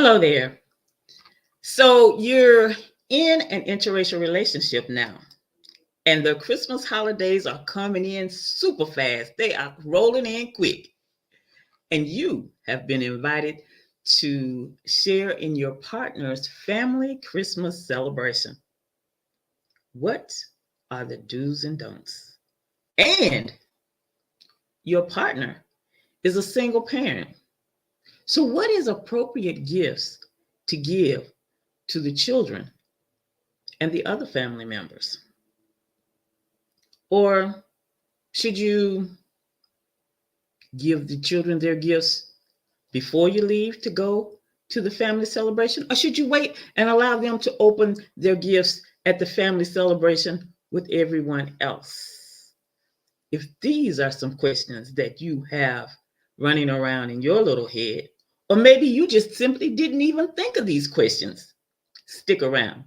Hello there. So you're in an interracial relationship now, and the Christmas holidays are coming in super fast. They are rolling in quick, and you have been invited to share in your partner's family Christmas celebration. What are the do's and don'ts? And your partner is a single parent. So, what is appropriate gifts to give to the children and the other family members? Or should you give the children their gifts before you leave to go to the family celebration? Or should you wait and allow them to open their gifts at the family celebration with everyone else? If these are some questions that you have running around in your little head, or maybe you just simply didn't even think of these questions, stick around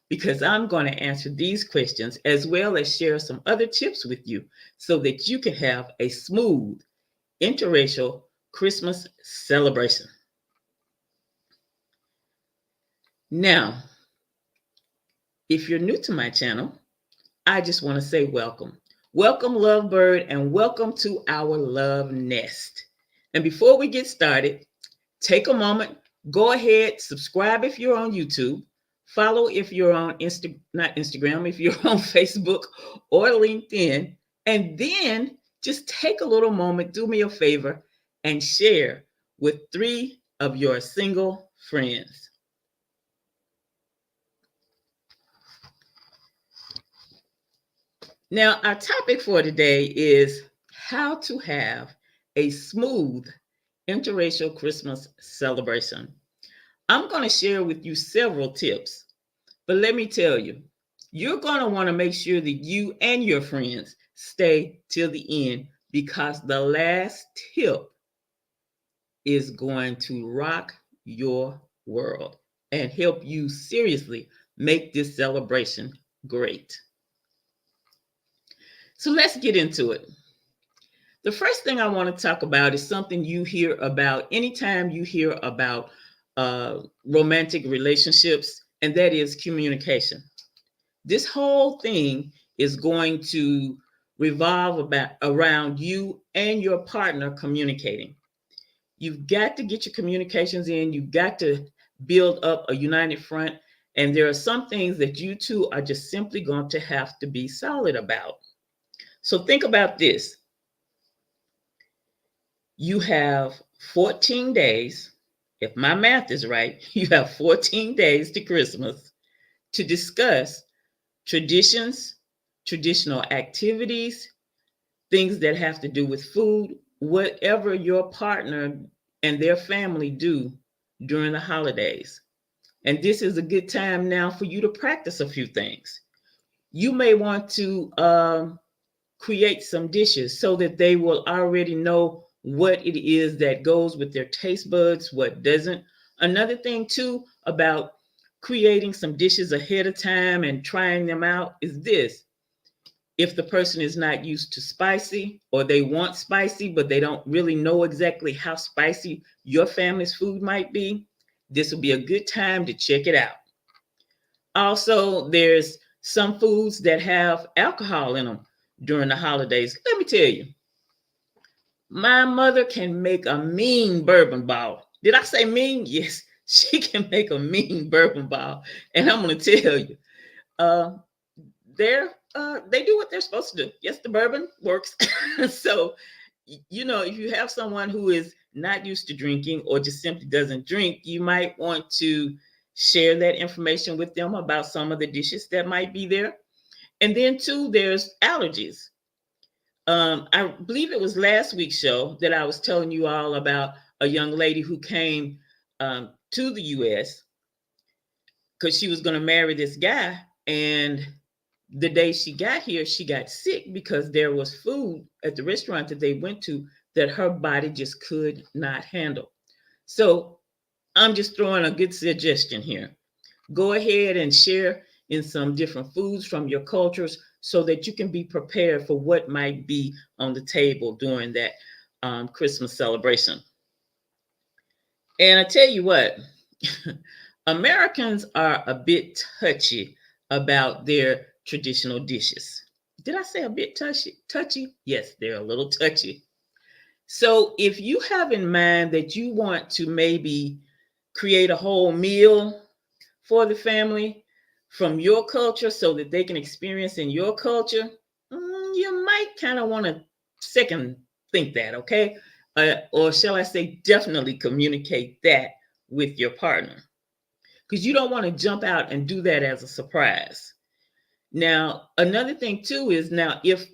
because I'm going to answer these questions as well as share some other tips with you so that you can have a smooth interracial Christmas celebration. Now, if you're new to my channel, I just want to say welcome. Welcome, lovebird, and welcome to our love nest. And before we get started, take a moment, go ahead, subscribe if you're on YouTube, follow if you're on not Instagram, if you're on Facebook or LinkedIn, and then just take a little moment, do me a favor, and share with 3 of your single friends. Now, our topic for today is how to have a smooth interracial Christmas celebration. I'm going to share with you several tips, but let me tell you, you're going to want to make sure that you and your friends stay till the end because the last tip is going to rock your world and help you seriously make this celebration great. So let's get into it. The first thing I want to talk about is something you hear about anytime you hear about romantic relationships, and that is communication. This whole thing is going to revolve around you and your partner communicating. You've got to get your communications in. You've got to build up a united front. And there are some things that you two are just simply going to have to be solid about. So think about this. You have 14 days, if my math is right, you have 14 days to Christmas to discuss traditions, traditional activities, things that have to do with food, whatever your partner and their family do during the holidays. And this is a good time now for you to practice a few things. You may want to create some dishes so that they will already know what it is that goes with their taste buds, what doesn't. Another thing too about creating some dishes ahead of time and trying them out is this. If the person is not used to spicy or they want spicy, but they don't really know exactly how spicy your family's food might be, this will be a good time to check it out. Also, there's some foods that have alcohol in them during the holidays. Let me tell you, my mother can make a mean bourbon ball. Did I say mean? Yes, she can make a mean bourbon ball. And I'm going to tell you, they do what they're supposed to do. Yes, the bourbon works. So, if you have someone who is not used to drinking or just simply doesn't drink, you might want to share that information with them about some of the dishes that might be there. And then too, there's allergies. I believe it was last week's show that I was telling you all about a young lady who came to the U.S. because she was going to marry this guy. And the day she got here, she got sick because there was food at the restaurant that they went to that her body just could not handle. So I'm just throwing a good suggestion here. Go ahead and share in some different foods from your cultures so that you can be prepared for what might be on the table during that Christmas celebration. And I tell you what, Americans are a bit touchy about their traditional dishes. Did I say a bit touchy? Touchy? Yes, they're a little touchy. So if you have in mind that you want to maybe create a whole meal for the family from your culture so that they can experience in your culture, you might kind of want to second think that, okay? Or shall I say, definitely communicate that with your partner because you don't want to jump out and do that as a surprise. Now, another thing too is now if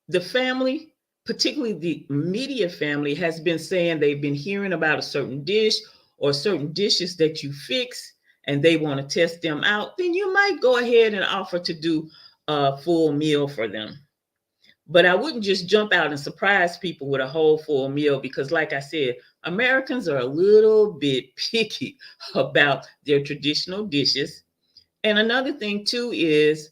the family, particularly the immediate family, has been saying they've been hearing about a certain dish or certain dishes that you fix and they want to test them out, then you might go ahead and offer to do a full meal for them. But I wouldn't just jump out and surprise people with a whole full meal because, like I said, Americans are a little bit picky about their traditional dishes. And another thing, too, is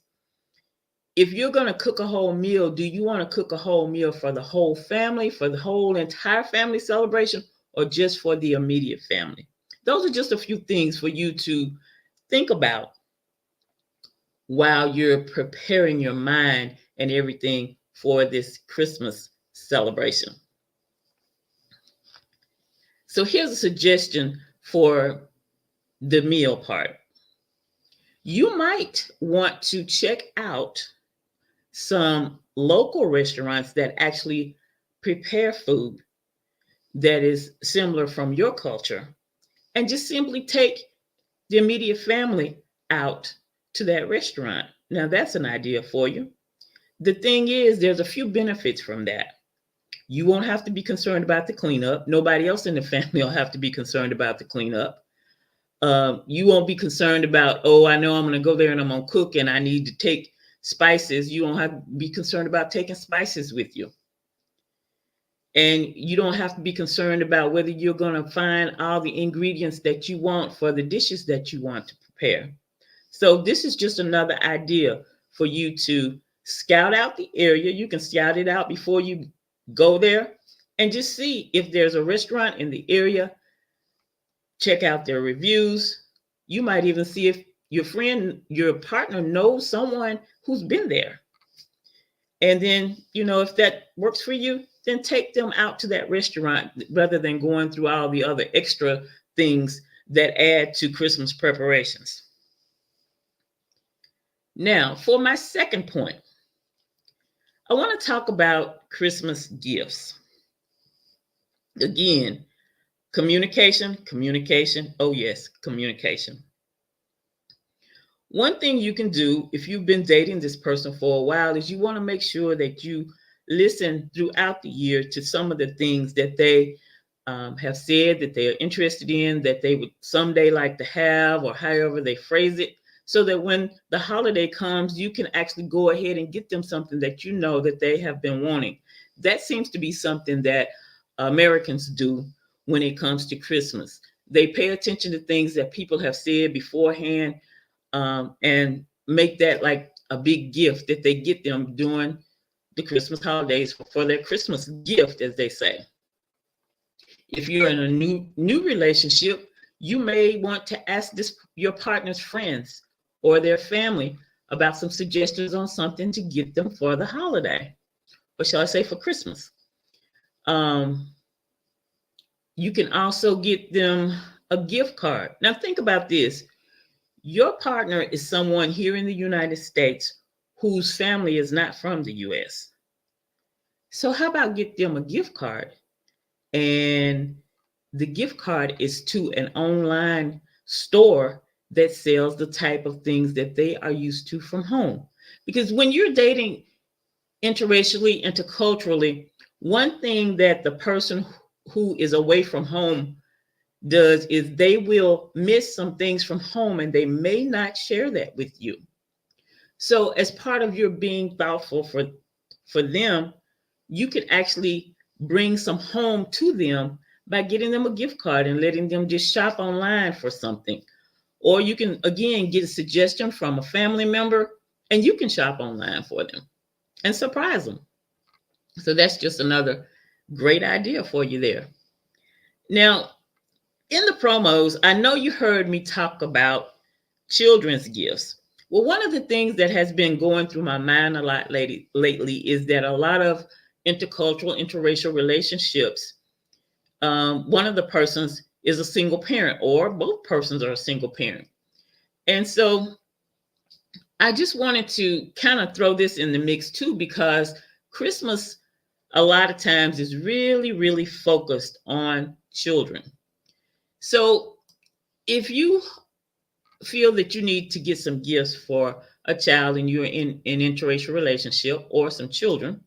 if you're going to cook a whole meal, do you want to cook a whole meal for the whole family, for the whole entire family celebration, or just for the immediate family? Those are just a few things for you to think about while you're preparing your mind and everything for this Christmas celebration. So here's a suggestion for the meal part. You might want to check out some local restaurants that actually prepare food that is similar from your culture and just simply take the immediate family out to that restaurant. Now, that's an idea for you. The thing is, there's a few benefits from that. You won't have to be concerned about the cleanup. Nobody else in the family will have to be concerned about the cleanup. You won't be concerned about, oh, I know I'm going to go there and I'm going to cook and I need to take spices. You don't have to be concerned about taking spices with you. And you don't have to be concerned about whether you're going to find all the ingredients that you want for the dishes that you want to prepare. So this is just another idea for you to scout out the area. You can scout it out before you go there and just see if there's a restaurant in the area. Check out their reviews. You might even see if your partner knows someone who's been there. And then, if that works for you, then take them out to that restaurant rather than going through all the other extra things that add to Christmas preparations. Now, for my second point, I want to talk about Christmas gifts. Again, communication. Oh, yes, communication. One thing you can do if you've been dating this person for a while is you want to make sure that you listen throughout the year to some of the things that they have said that they are interested in, that they would someday like to have, or however they phrase it, so that when the holiday comes, you can actually go ahead and get them something that you know that they have been wanting. That seems to be something that Americans do when it comes to Christmas. They pay attention to things that people have said beforehand, and make that like a big gift that they get them during the Christmas holidays for their Christmas gift, as they say. If you're in a new relationship, you may want to ask your partner's friends or their family about some suggestions on something to get them for the holiday, or shall I say for Christmas. You can also get them a gift card. Now think about this. Your partner is someone here in the United States whose family is not from the US. So how about get them a gift card? And the gift card is to an online store that sells the type of things that they are used to from home. Because when you're dating interracially, interculturally, one thing that the person who is away from home does is they will miss some things from home and they may not share that with you. So as part of your being thoughtful for them, you can actually bring some home to them by getting them a gift card and letting them just shop online for something. Or you can, again, get a suggestion from a family member and you can shop online for them and surprise them. So that's just another great idea for you there. Now, In the promos, I know you heard me talk about children's gifts. Well, one of the things that has been going through my mind a lot lately is that a lot of intercultural, interracial relationships, one of the persons is a single parent, or both persons are a single parent. And so I just wanted to kind of throw this in the mix too, because Christmas, a lot of times, is really, really focused on children. So if you feel that you need to get some gifts for a child and you're in an interracial relationship or some children,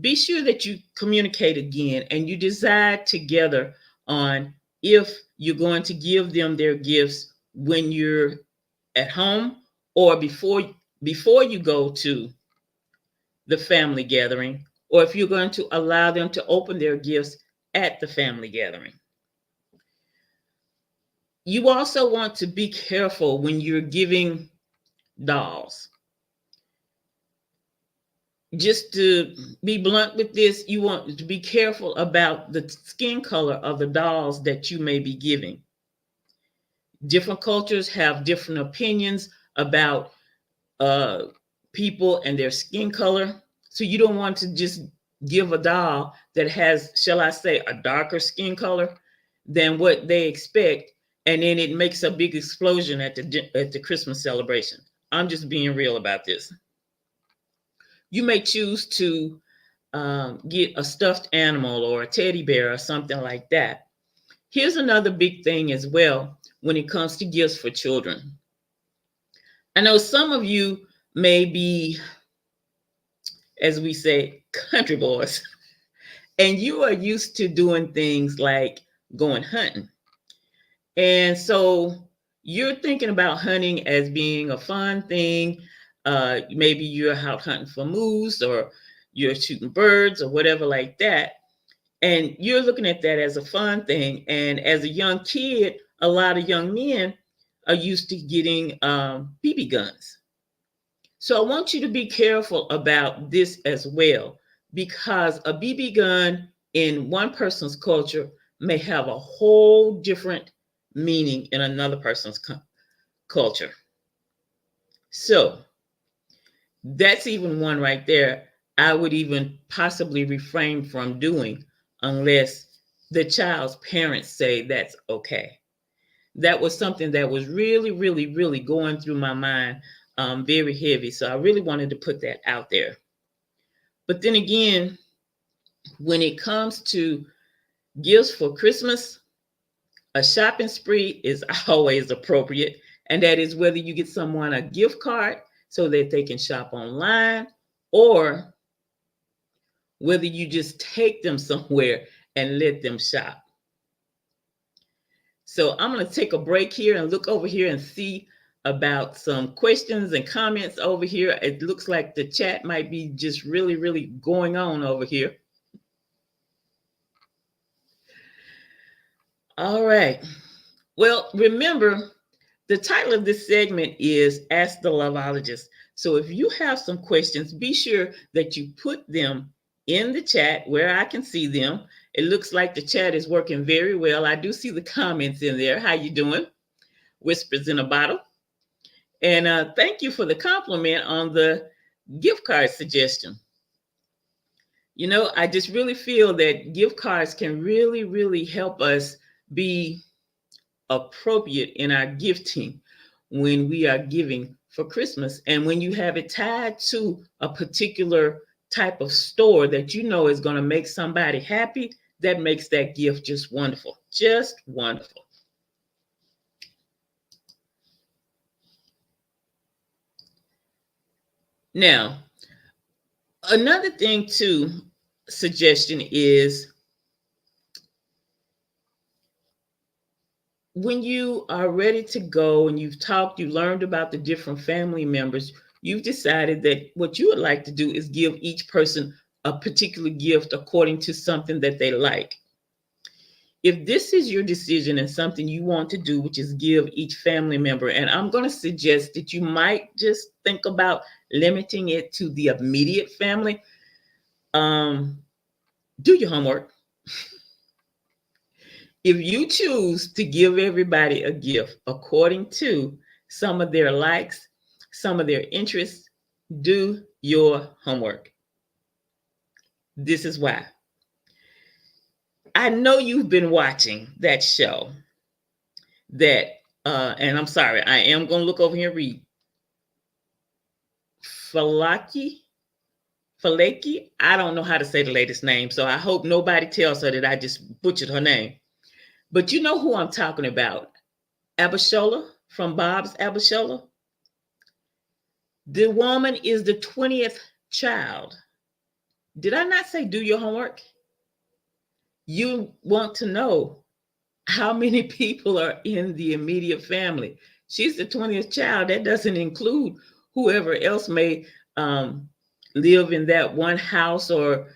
be sure that you communicate again and you decide together on if you're going to give them their gifts when you're at home or before you go to the family gathering, or if you're going to allow them to open their gifts at the family gathering. You also want to be careful when you're giving dolls. Just to be blunt with this, you want to be careful about the skin color of the dolls that you may be giving. Different cultures have different opinions about uh, people and their skin color. So you don't want to just give a doll that has, shall I say, a darker skin color than what they expect, and then it makes a big explosion at the Christmas celebration. I'm just being real about this. You may choose to get a stuffed animal or a teddy bear or something like that. Here's another big thing as well when it comes to gifts for children. I know some of you may be, as we say, country boys, and you are used to doing things like going hunting. And so you're thinking about hunting as being a fun thing. Maybe you're out hunting for moose or you're shooting birds or whatever like that. And you're looking at that as a fun thing. And as a young kid, a lot of young men are used to getting BB guns. So I want you to be careful about this as well, because a BB gun in one person's culture may have a whole different meaning in another person's culture. So that's even one right there I would even possibly refrain from doing unless the child's parents say that's okay. That was something that was really, really, really going through my mind very heavy. So I really wanted to put that out there. But then again, when it comes to gifts for Christmas, a shopping spree is always appropriate. And that is whether you get someone a gift card so that they can shop online, or whether you just take them somewhere and let them shop. So I'm going to take a break here and look over here and see about some questions and comments over here. It looks like the chat might be just really, really going on over here. All right. Well, remember, the title of this segment is Ask the LOVEologist. So if you have some questions, be sure that you put them in the chat where I can see them. It looks like the chat is working very well. I do see the comments in there. How you doing? Whispers in a bottle. And thank you for the compliment on the gift card suggestion. You know, I just really feel that gift cards can really, really help us be appropriate in our gifting when we are giving for Christmas. And when you have it tied to a particular type of store that you know is going to make somebody happy, that makes that gift just wonderful. Just wonderful. Now, another thing too, suggestion is when you are ready to go and you've talked, you learned about the different family members, you've decided that what you would like to do is give each person a particular gift according to something that they like. If this is your decision and something you want to do, which is give each family member, and I'm going to suggest that you might just think about limiting it to the immediate family. Do your homework. If you choose to give everybody a gift according to some of their likes, some of their interests, do your homework. This is why. I know you've been watching that show that, and I'm sorry, I am going to look over here and read. Falaki, I don't know how to say the lady's name, so I hope nobody tells her that I just butchered her name. But you know who I'm talking about. Abishola from Bob's Abishola. The woman is the 20th child. Did I not say do your homework? You want to know how many people are in the immediate family. She's the 20th child. That doesn't include whoever else may live in that one house or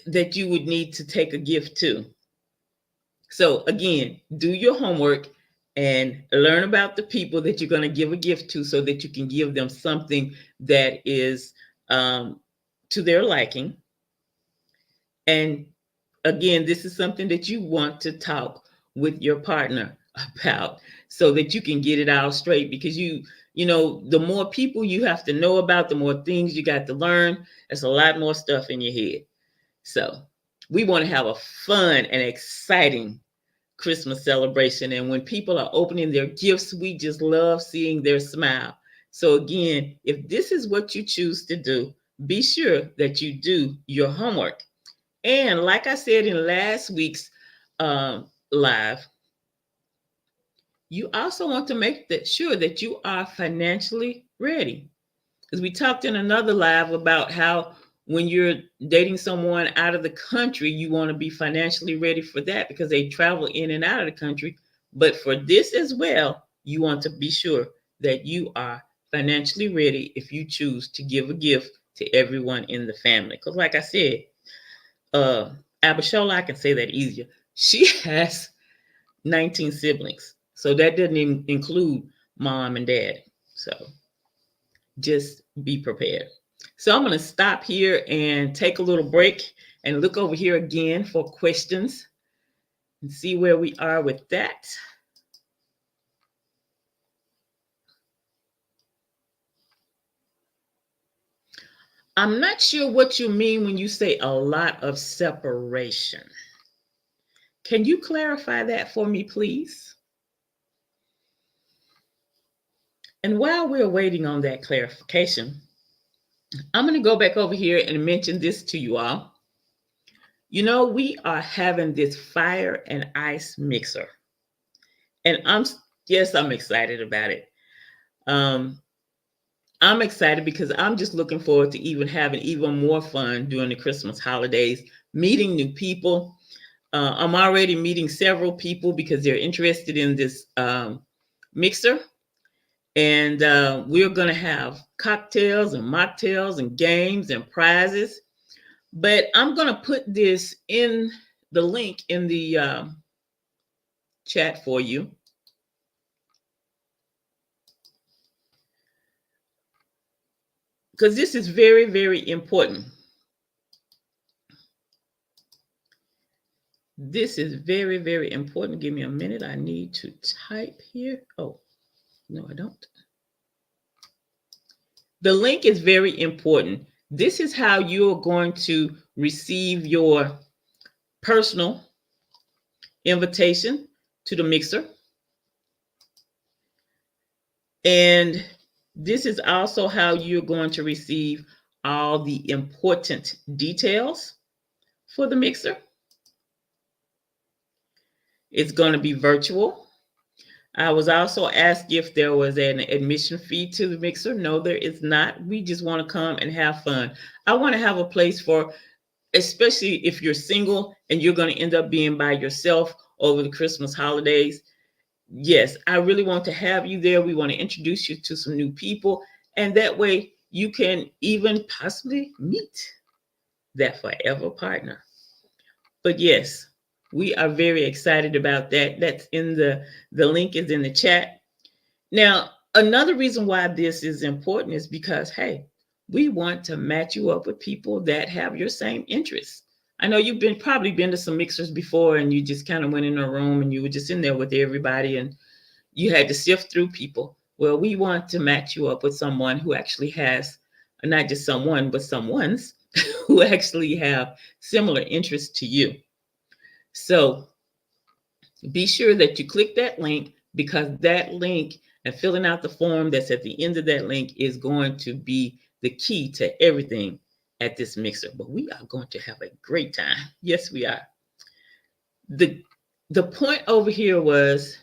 that you would need to take a gift to. So again, do your homework and learn about the people that you're going to give a gift to so that you can give them something that is to their liking. And again, this is something that you want to talk with your partner about so that you can get it all straight, because you know, the more people you have to know about, the more things you got to learn. There's a lot more stuff in your head. So we want to have a fun and exciting Christmas celebration. And when people are opening their gifts, we just love seeing their smile. So again, if this is what you choose to do, be sure that you do your homework. And like I said in last week's live, you also want to make sure that you are financially ready. Because we talked in another live about how when you're dating someone out of the country, you want to be financially ready for that because they travel in and out of the country. But for this as well, you want to be sure that you are financially ready if you choose to give a gift to everyone in the family. Because like I said, Abishola, I can say that easier. She has 19 siblings. So that doesn't even include mom and dad. So just be prepared. So I'm going to stop here and take a little break and look over here again for questions and see where we are with that. I'm not sure what you mean when you say a lot of separation. Can you clarify that for me, please? And while we're waiting on that clarification, I'm going to go back over here and mention this to you all. You know, we are having this fire and ice mixer. And I'm excited about it. I'm excited because I'm just looking forward to even having even more fun during the Christmas holidays, meeting new people. I'm already meeting several people because they're interested in this mixer. And we're going to have cocktails and mocktails and games and prizes. But I'm going to put this in the link in the chat for you. Because this is very, very important. This is very, very important. Give me a minute. I need to type here. Oh, no, I don't. The link is very important. This is how you're going to receive your personal invitation to the mixer. And this is also how you're going to receive all the important details for the mixer. It's going to be virtual. I was also asked if there was an admission fee to the mixer. No, there is not. We just want to come and have fun. I want to have a place for, especially if you're single and you're going to end up being by yourself over the Christmas holidays. Yes, I really want to have you there. We want to introduce you to some new people. And that way you can even possibly meet that forever partner. But yes, we are very excited about that. That's in the link is in the chat. Now, another reason why this is important is because, hey, we want to match you up with people that have your same interests. I know you've probably been to some mixers before, and you just kind of went in a room and you were just in there with everybody, and you had to sift through people. Well, we want to match you up with someone who actually has, not just someone, but someone's who actually have similar interests to you. So be sure that you click that link, because that link and filling out the form that's at the end of that link is going to be the key to everything at this mixer. But we are going to have a great time. Yes, we are. The point over here was,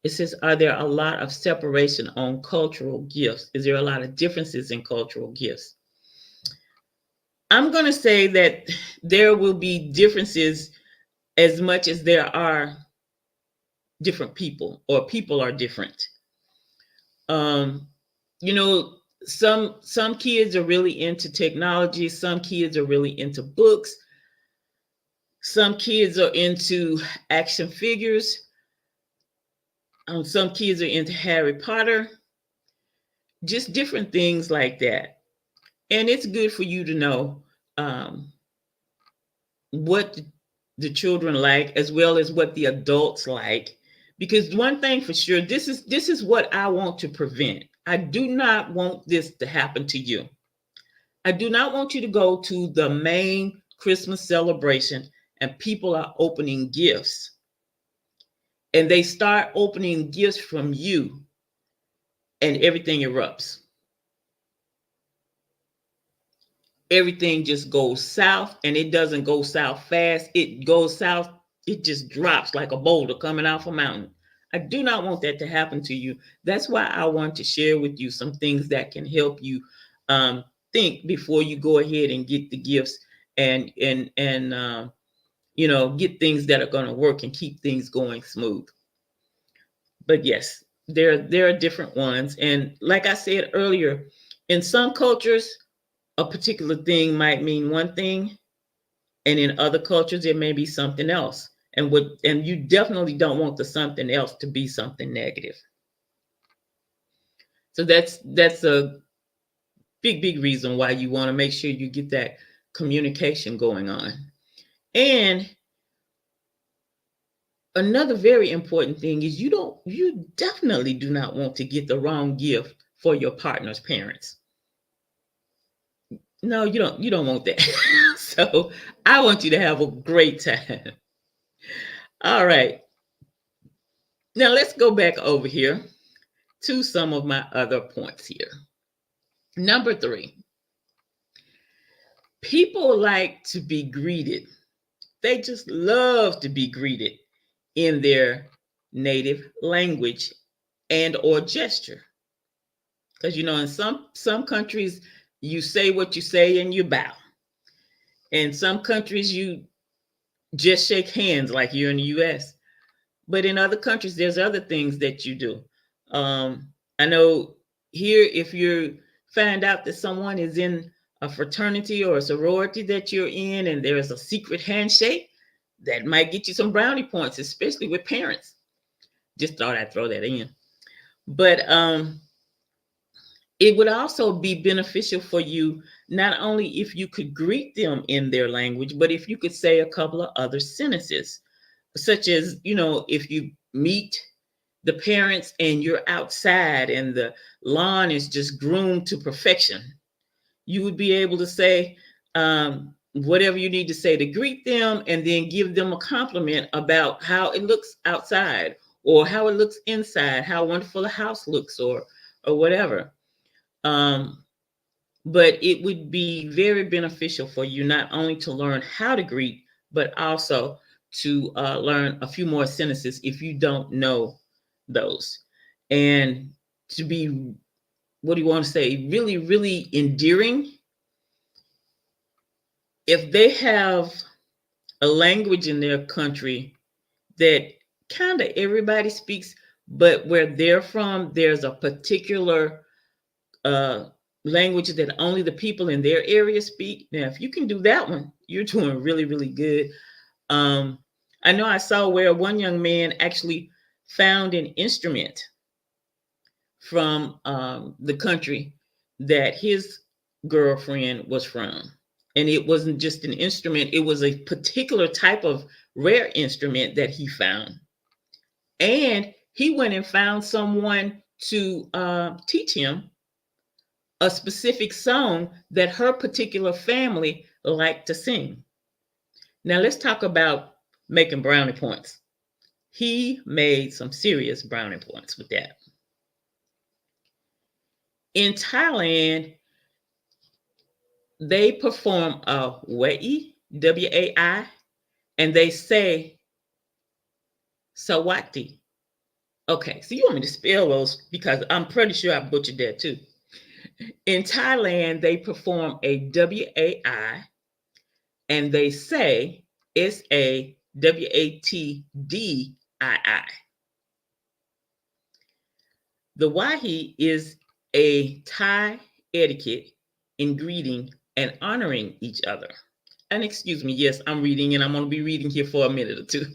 it says, are there a lot of separation on cultural gifts? Is there a lot of differences in cultural gifts? I'm going to say that there will be differences as much as there are different people, or people are different. Um, you know, some kids are really into technology, some kids are really into books, some kids are into action figures, some kids are into Harry Potter, just different things like that. And it's good for you to know um, what the children like, as well as what the adults like. Because one thing for sure, this is what I want to prevent. I do not want this to happen to you. I do not want you to go to the main Christmas celebration and people are opening gifts, and they start opening gifts from you, and everything erupts. Everything just goes south, and it doesn't go south fast. It goes south, it just drops like a boulder coming off a mountain. I do not want that to happen to you. That's why I want to share with you some things that can help you think before you go ahead and get the gifts, and get things that are going to work and keep things going smooth. But yes, there are different ones, and like I said earlier, in some cultures a particular thing might mean one thing, and in other cultures it may be something else. And you definitely don't want the something else to be something negative. So that's a big reason why you want to make sure you get that communication going on. And another very important thing is, you definitely do not want to get the wrong gift for your partner's parents. No, you don't want that. So I want you to have a great time. All right. Now let's go back over here to some of my other points here. Number 3, people like to be greeted. They just love to be greeted in their native language and or gesture. Because in some countries you say what you say and you bow. In some countries you just shake hands like you're in the US. But in other countries, there's other things that you do. I know here, if you find out that someone is in a fraternity or a sorority that you're in, and there's a secret handshake, that might get you some brownie points, especially with parents. Just thought I'd throw that in. But it would also be beneficial for you, not only if you could greet them in their language, but if you could say a couple of other sentences, such as, if you meet the parents and you're outside and the lawn is just groomed to perfection, you would be able to say whatever you need to say to greet them, and then give them a compliment about how it looks outside, or how it looks inside, how wonderful the house looks, or whatever. But it would be very beneficial for you not only to learn how to greet, but also to learn a few more sentences if you don't know those. And to be, what do you want to say, really, really endearing. If they have a language in their country that kind of everybody speaks, but where they're from, there's a particular language that only the people in their area speak. Now, if you can do that one, you're doing really, really good. I know I saw where one young man actually found an instrument from the country that his girlfriend was from. And it wasn't just an instrument, it was a particular type of rare instrument that he found. And he went and found someone to teach him a specific song that her particular family liked to sing. Now, let's talk about making brownie points. He made some serious brownie points with that. In Thailand, they perform a wai, W-A-I, and they say sawati. Okay, so you want me to spell those because I'm pretty sure I butchered that too. In Thailand, they perform a W-A-I and they say S-A-W-A-T-D-I-I. The wahi is a Thai etiquette in greeting and honoring each other. And excuse me, yes, I'm reading and I'm going to be reading here for a minute or two.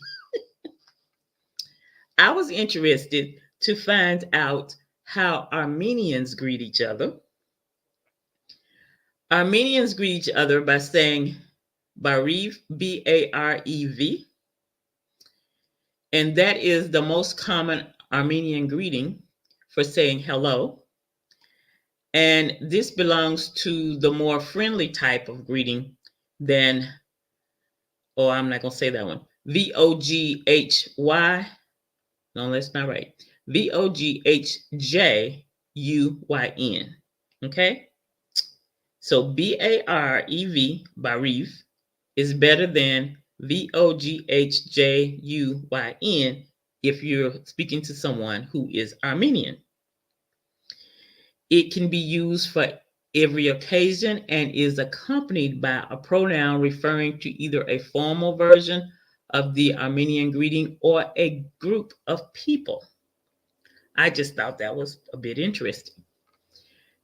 I was interested to find out how Armenians greet each other. Armenians greet each other by saying Barev, B-A-R-E-V, and that is the most common Armenian greeting for saying hello. And this belongs to the more friendly type of greeting than, oh, I'm not going to say that one. V-O-G-H-Y. No, that's not right. V-O-G-H-J-U-Y-N. Okay? So B-A-R-E-V, Barev, is better than V-O-G-H-J-U-Y-N if you're speaking to someone who is Armenian. It can be used for every occasion and is accompanied by a pronoun referring to either a formal version of the Armenian greeting or a group of people. I just thought that was a bit interesting.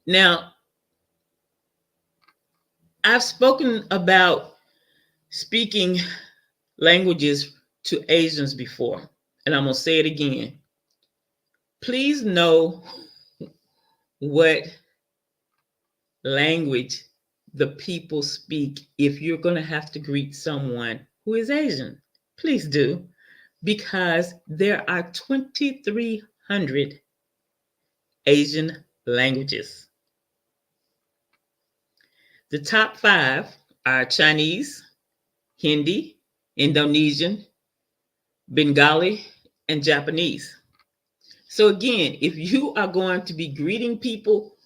Now, I've spoken about speaking languages to Asians before, and I'm going to say it again. Please know what language the people speak if you're going to have to greet someone who is Asian. Please do, because there are 2,300 Asian languages. The top 5 are Chinese, Hindi, Indonesian, Bengali, and Japanese. So again, if you are going to be greeting people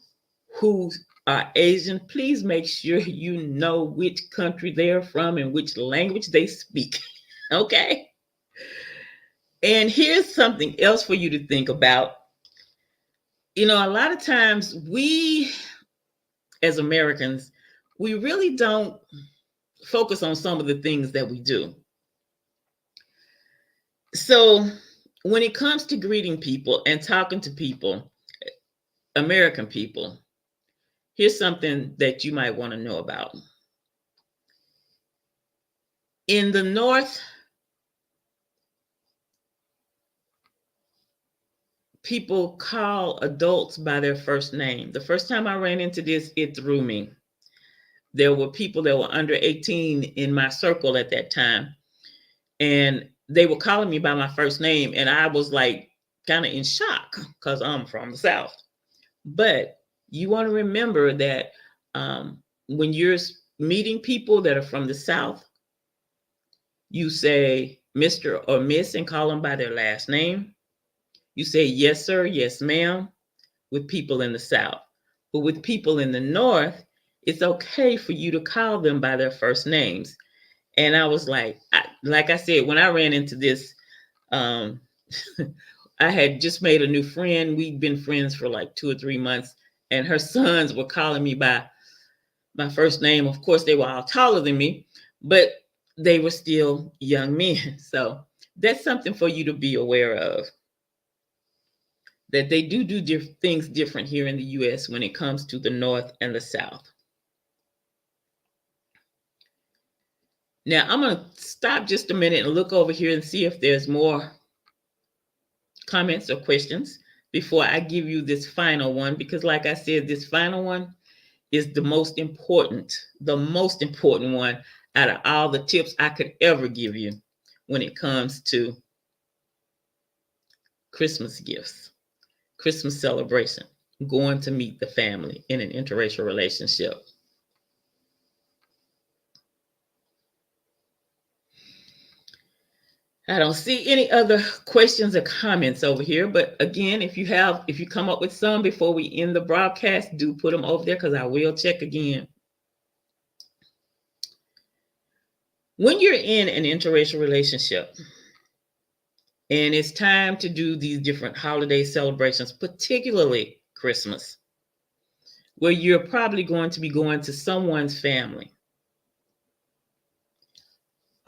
who are Asian, please make sure you know which country they're from and which language they speak. Okay? And here's something else for you to think about. You know, a lot of times we, as Americans, we really don't focus on some of the things that we do. So when it comes to greeting people and talking to people, American people, here's something that you might want to know about. In the North, people call adults by their first name. The first time I ran into this, it threw me. There were people that were under 18 in my circle at that time, and they were calling me by my first name, and I was like kind of in shock because I'm from the South. But you want to remember that when you're meeting people that are from the South, you say Mr. or Miss and call them by their last name. You say yes, sir, yes, ma'am, with people in the South. But with people in the North, it's okay for you to call them by their first names. And I was like I said, when I ran into this, I had just made a new friend. We'd been friends for like 2 or 3 months, and her sons were calling me by my first name. Of course, they were all taller than me, but they were still young men. So that's something for you to be aware of, that they do things different here in the U.S. when it comes to the North and the South. Now, I'm going to stop just a minute and look over here and see if there's more comments or questions before I give you this final one, because like I said, this final one is the most important one out of all the tips I could ever give you when it comes to Christmas gifts, Christmas celebration, going to meet the family in an interracial relationship. I don't see any other questions or comments over here, but again, if you come up with some before we end the broadcast, do put them over there because I will check again. When you're in an interracial relationship and it's time to do these different holiday celebrations, particularly Christmas, where you're probably going to be going to someone's family,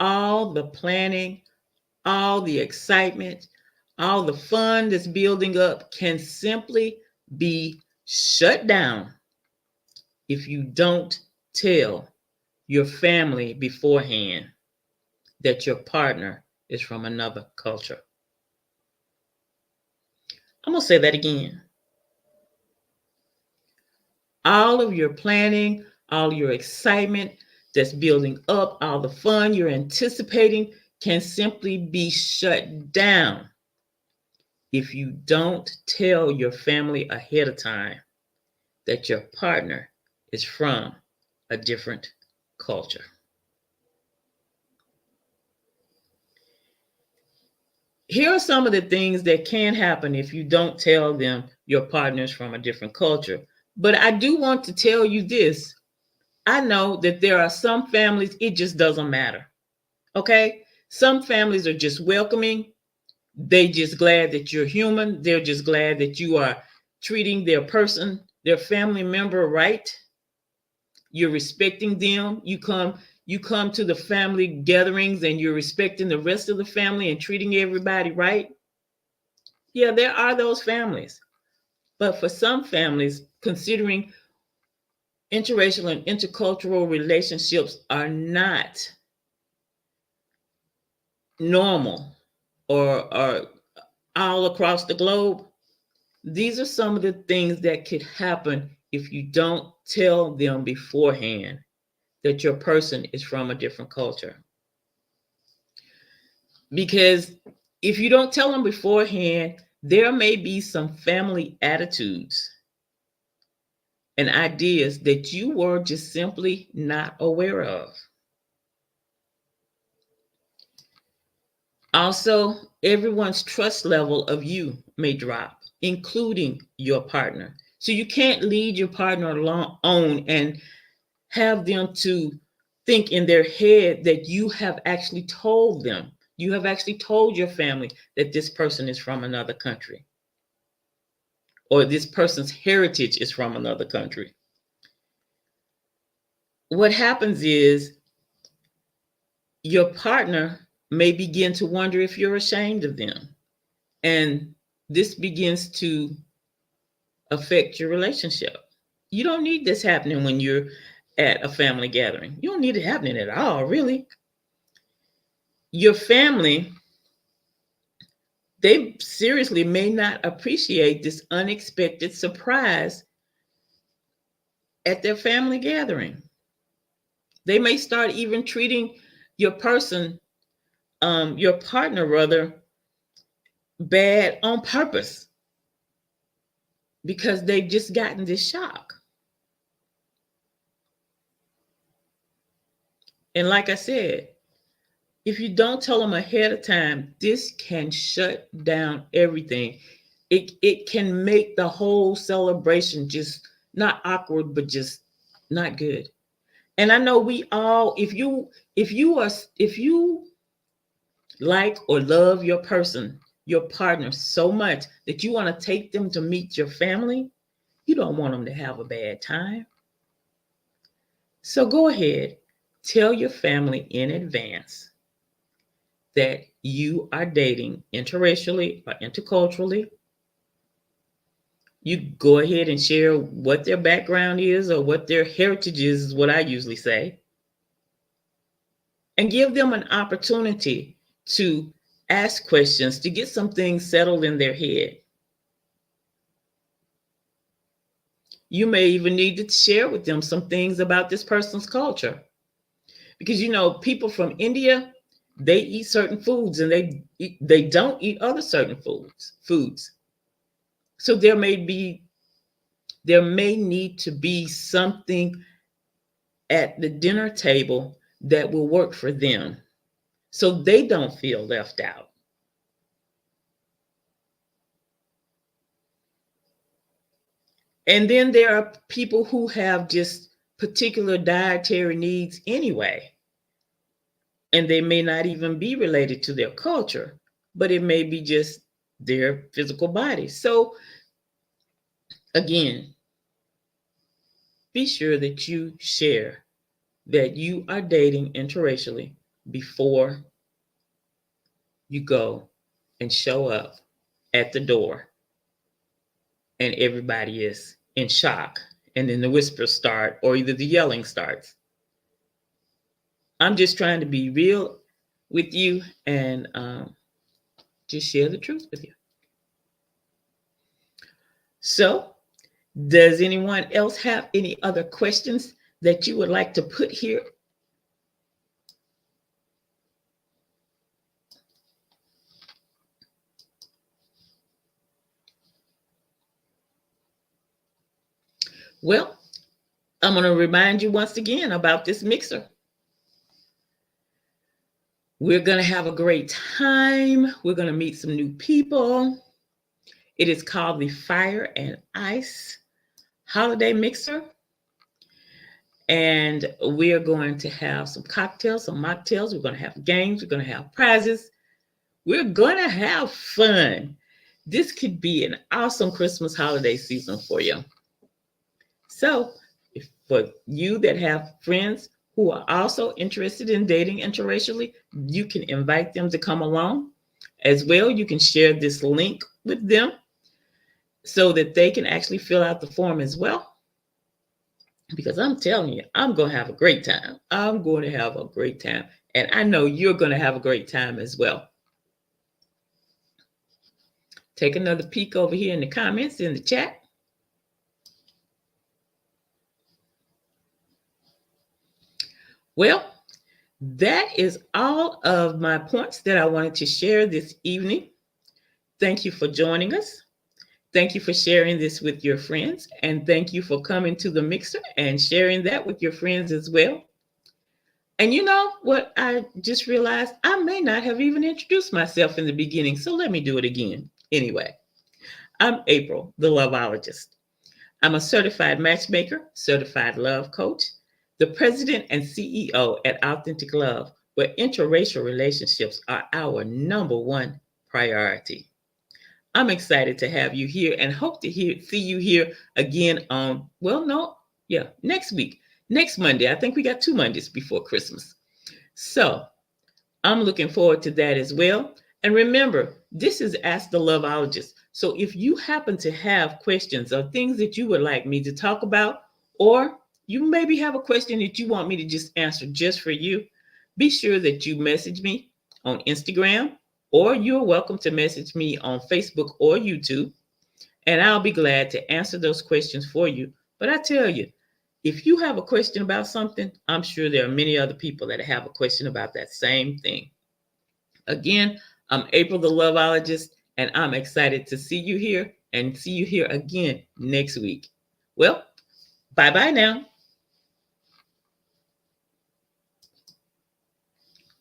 all the planning, all the excitement, all the fun that's building up can simply be shut down if you don't tell your family beforehand that your partner is from another culture. I'm going to say that again. All of your planning, all your excitement that's building up, all the fun you're anticipating can simply be shut down if you don't tell your family ahead of time that your partner is from a different culture. Here are some of the things that can happen if you don't tell them your partner is from a different culture. But I do want to tell you this. I know that there are some families, it just doesn't matter. Okay? Some families are just welcoming. They just glad that you're human. They're just glad that you are treating their person, their family member right. You're respecting them. You come to the family gatherings and you're respecting the rest of the family and treating everybody right. Yeah, there are those families. But for some families, considering interracial and intercultural relationships are not normal or all across the globe, these are some of the things that could happen if you don't tell them beforehand that your person is from a different culture. Because if you don't tell them beforehand, there may be some family attitudes and ideas that you were just simply not aware of. Also, everyone's trust level of you may drop, including your partner. So you can't lead your partner on and have them to think in their head that you have actually told them, you have actually told your family that this person is from another country or this person's heritage is from another country. What happens is your partner may begin to wonder if you're ashamed of them. And this begins to affect your relationship. You don't need this happening when you're at a family gathering. You don't need it happening at all, really. Your family, they seriously may not appreciate this unexpected surprise at their family gathering. They may start even treating your person, your partner rather, bad on purpose because they've just gotten this shock. And like I said, if you don't tell them ahead of time, this can shut down everything. It can make the whole celebration just not awkward, but just not good. And I know we all, if you like or love your person, your partner so much that you want to take them to meet your family, you don't want them to have a bad time. So go ahead, tell your family in advance that you are dating interracially or interculturally. You go ahead and share what their background is or what their heritage is what I usually say. And give them an opportunity to ask questions to get some things settled in their head. You may even need to share with them some things about this person's culture. Because people from India, they eat certain foods and they don't eat other certain foods. So there may need to be something at the dinner table that will work for them so they don't feel left out. And then there are people who have just particular dietary needs anyway, and they may not even be related to their culture, but it may be just their physical body. So again, be sure that you share that you are dating interracially before you go and show up at the door and everybody is in shock, and then the whispers start or either the yelling starts. I'm just trying to be real with you and just share the truth with you. So, does anyone else have any other questions that you would like to put here? Well, I'm going to remind you once again about this mixer. We're going to have a great time. We're going to meet some new people. It is called the Fire and Ice Holiday Mixer. And we're going to have some cocktails, some mocktails. We're going to have games. We're going to have prizes. We're going to have fun. This could be an awesome Christmas holiday season for you. So, for you that have friends who are also interested in dating interracially, you can invite them to come along. As well, you can share this link with them so that they can actually fill out the form as well. Because I'm telling you, I'm going to have a great time. I'm going to have a great time. And I know you're going to have a great time as well. Take another peek over here in the comments, in the chat. Well, that is all of my points that I wanted to share this evening. Thank you for joining us. Thank you for sharing this with your friends. And thank you for coming to the mixer and sharing that with your friends as well. And you know what I just realized? I may not have even introduced myself in the beginning. So let me do it again. Anyway, I'm April, the LOVEologist. I'm a certified matchmaker, certified love coach, the president and CEO at Authentic Love, where interracial relationships are our number one priority. I'm excited to have you here and hope to see you here again on, next week, next Monday. I think we got 2 Mondays before Christmas. So I'm looking forward to that as well. And remember, this is Ask the LOVEologist. So if you happen to have questions or things that you would like me to talk about, or you maybe have a question that you want me to just answer just for you, be sure that you message me on Instagram, or you're welcome to message me on Facebook or YouTube, and I'll be glad to answer those questions for you. But I tell you, if you have a question about something, I'm sure there are many other people that have a question about that same thing. Again, I'm April the LOVEologist, and I'm excited to see you here and see you here again next week. Well, bye-bye now.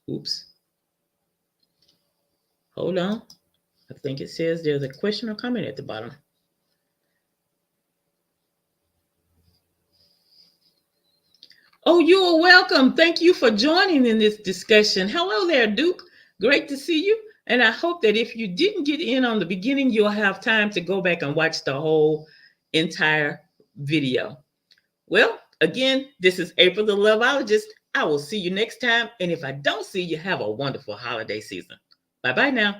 Oops. Hold on. I think it says there's a question or comment at the bottom. Oh, you are welcome. Thank you for joining in this discussion. Hello there, Duke. Great to see you. And I hope that if you didn't get in on the beginning, you'll have time to go back and watch the whole entire video. Well, again, this is April the LOVEologist. I will see you next time. And if I don't see you, have a wonderful holiday season. Bye-bye now.